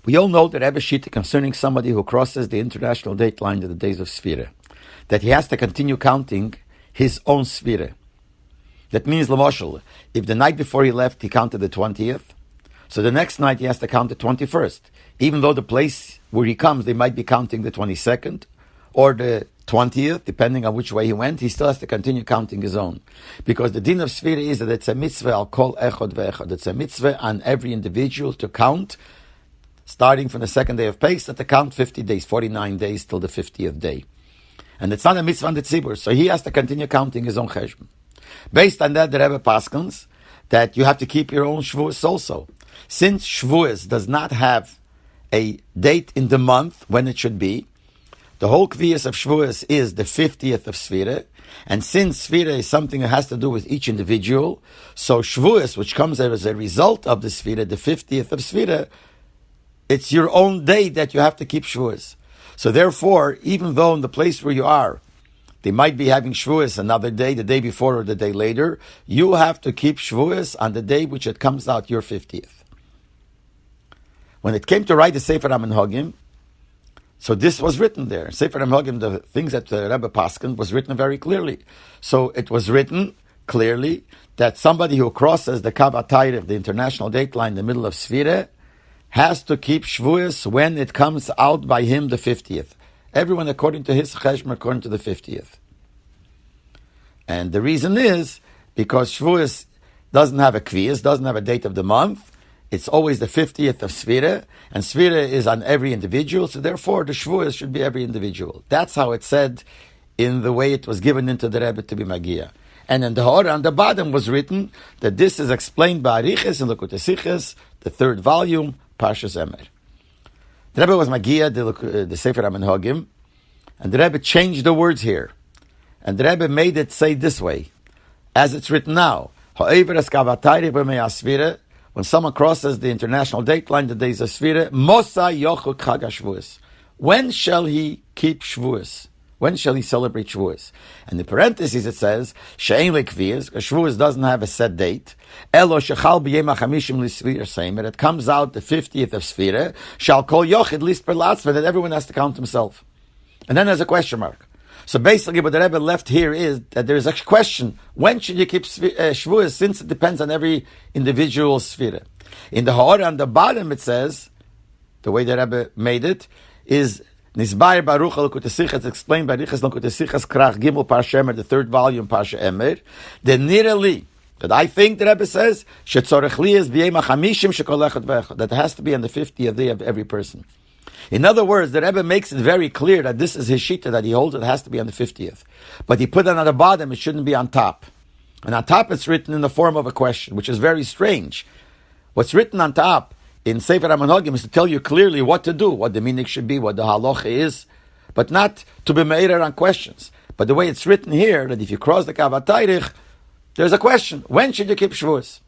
We all know the Rebbe Shita concerning somebody who crosses the international date line in the days of Sefer, that he has to continue counting his own Sefer. That means, Lamoshel, if the night before he left he counted the 20th, so the next night he has to count the 21st. Even though the place where he comes, they might be counting the 22nd or the 20th, depending on which way he went, he still has to continue counting his own. Because the din of Sefer is that it's a mitzvah al kol echod ve'echod. It's a mitzvah on every individual to count, starting from the second day of Pesach, to count 50 days, 49 days till the 50th day. And it's not a mitzvah on the tzibur, so he has to continue counting his own cheshbon. Based on that, the Rebbe paskins that you have to keep your own shvuos also. Since shvuos does not have a date in the month when it should be, the whole kviyas of shvuos is the 50th of Sefer, and since Sefer is something that has to do with each individual, so shvuos, which comes as a result of the Sefer, the 50th of Sefer, it's your own day that you have to keep shvuos. So therefore, even though in the place where you are, they might be having shvuos another day, the day before or the day later, you have to keep shvuos on the day which it comes out your 50th. When it came to write the Sefer Haminhagim, so this was written there. Sefer Haminhagim, the things that the Rebbe Paskin was written very clearly. So it was written clearly that somebody who crosses the Kav HaTayrich, the international date line in the middle of Sefer, has to keep shvuos when it comes out by him the 50th. Everyone according to his cheshbon, according to the 50th. And the reason is because shvuos doesn't have a kviyas, doesn't have a date of the month. It's always the 50th of Sefer, and Sefer is on every individual, so therefore the shvuos should be every individual. That's how it's said in the way it was given into the Rebbe to be Magia. And in the Hora on the bottom was written that this is explained by Ariches in Likutei Sichos, the 3rd volume, Parshas Emer. The Rebbe was Magia, the Sefer Haminhagim, and the Rebbe changed the words here. And the Rebbe made it say this way, as it's written now, when someone crosses the international date line, the days of Sefer, Mosa Yochuk Chag HaShavuos. When shall he keep Shavuos? When shall he celebrate Shavuos? And in parentheses it says, She'ein lekviyas, Shavuos doesn't have a set date. Elo shechal b'yem ha'chamishim l'Sefer Seimer. It comes out the 50th of Sefer. Shall kol yochid lis per latzvah, that everyone has to count himself. And then there's a question mark. So basically what the Rebbe left here is that there is a question, when should you keep Shavuos, since it depends on every individual Sefer. In the Hora on the bottom it says, the way the Rebbe made it, is Nisbair Baruch Likutei Sichos, it's explained by Riches Likutei Sichos Krach Gimel Parsha Emer, the 3rd volume Parsha Emer, the Nirali, that I think the Rebbe says, Shetzorech li is b'yem ha'chamishim shekol echad ve'echad, that has to be on the 50th day of every person. In other words, the Rebbe makes it very clear that this is his shita, that he holds it has to be on the 50th. But he put it on the bottom, it shouldn't be on top. And on top it's written in the form of a question, which is very strange. What's written on top in Sefer Haminhagim is to tell you clearly what to do, what the meaning should be, what the halacha is, but not to be meirer on questions. But the way it's written here, that if you cross the Kav HaTayrich, there's a question, when should you keep Shavuos?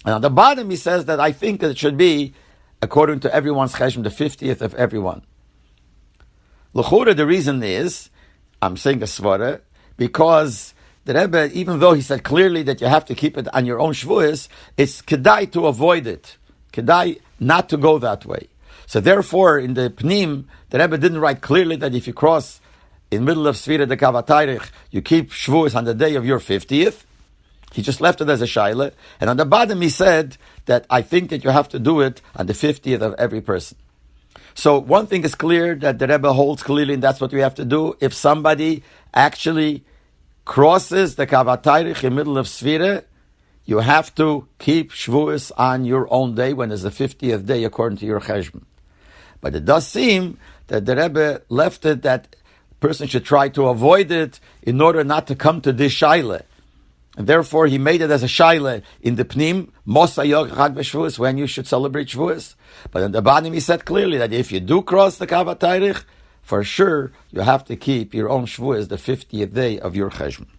And on the bottom he says that I think that it should be according to everyone's cheshbon, the 50th of everyone. L'chura, the reason is, I'm saying a svara, because the Rebbe, even though he said clearly that you have to keep it on your own shvuos, it's kedai to avoid it. Kedai not to go that way. So therefore, in the Pnim, the Rebbe didn't write clearly that if you cross in the middle of Sefer the Kav HaTayrich, you keep shvuos on the day of your 50th. He just left it as a shaila. And on the bottom he said that I think that you have to do it on the 50th of every person. So one thing is clear, that the Rebbe holds clearly, and that's what we have to do. If somebody actually crosses the Kav HaTayrich in the middle of Sefer, you have to keep Shavuos on your own day when it's the 50th day according to your cheshbon. But it does seem that the Rebbe left it that a person should try to avoid it in order not to come to this shaila. And therefore, he made it as a shaila in the Pnim, Mosa Yochid Chag Shavuos, when you should celebrate Shavuos. But in the bottom, he said clearly that if you do cross the Kav HaTayrich, for sure, you have to keep your own Shavuos the 50th day of your cheshbon.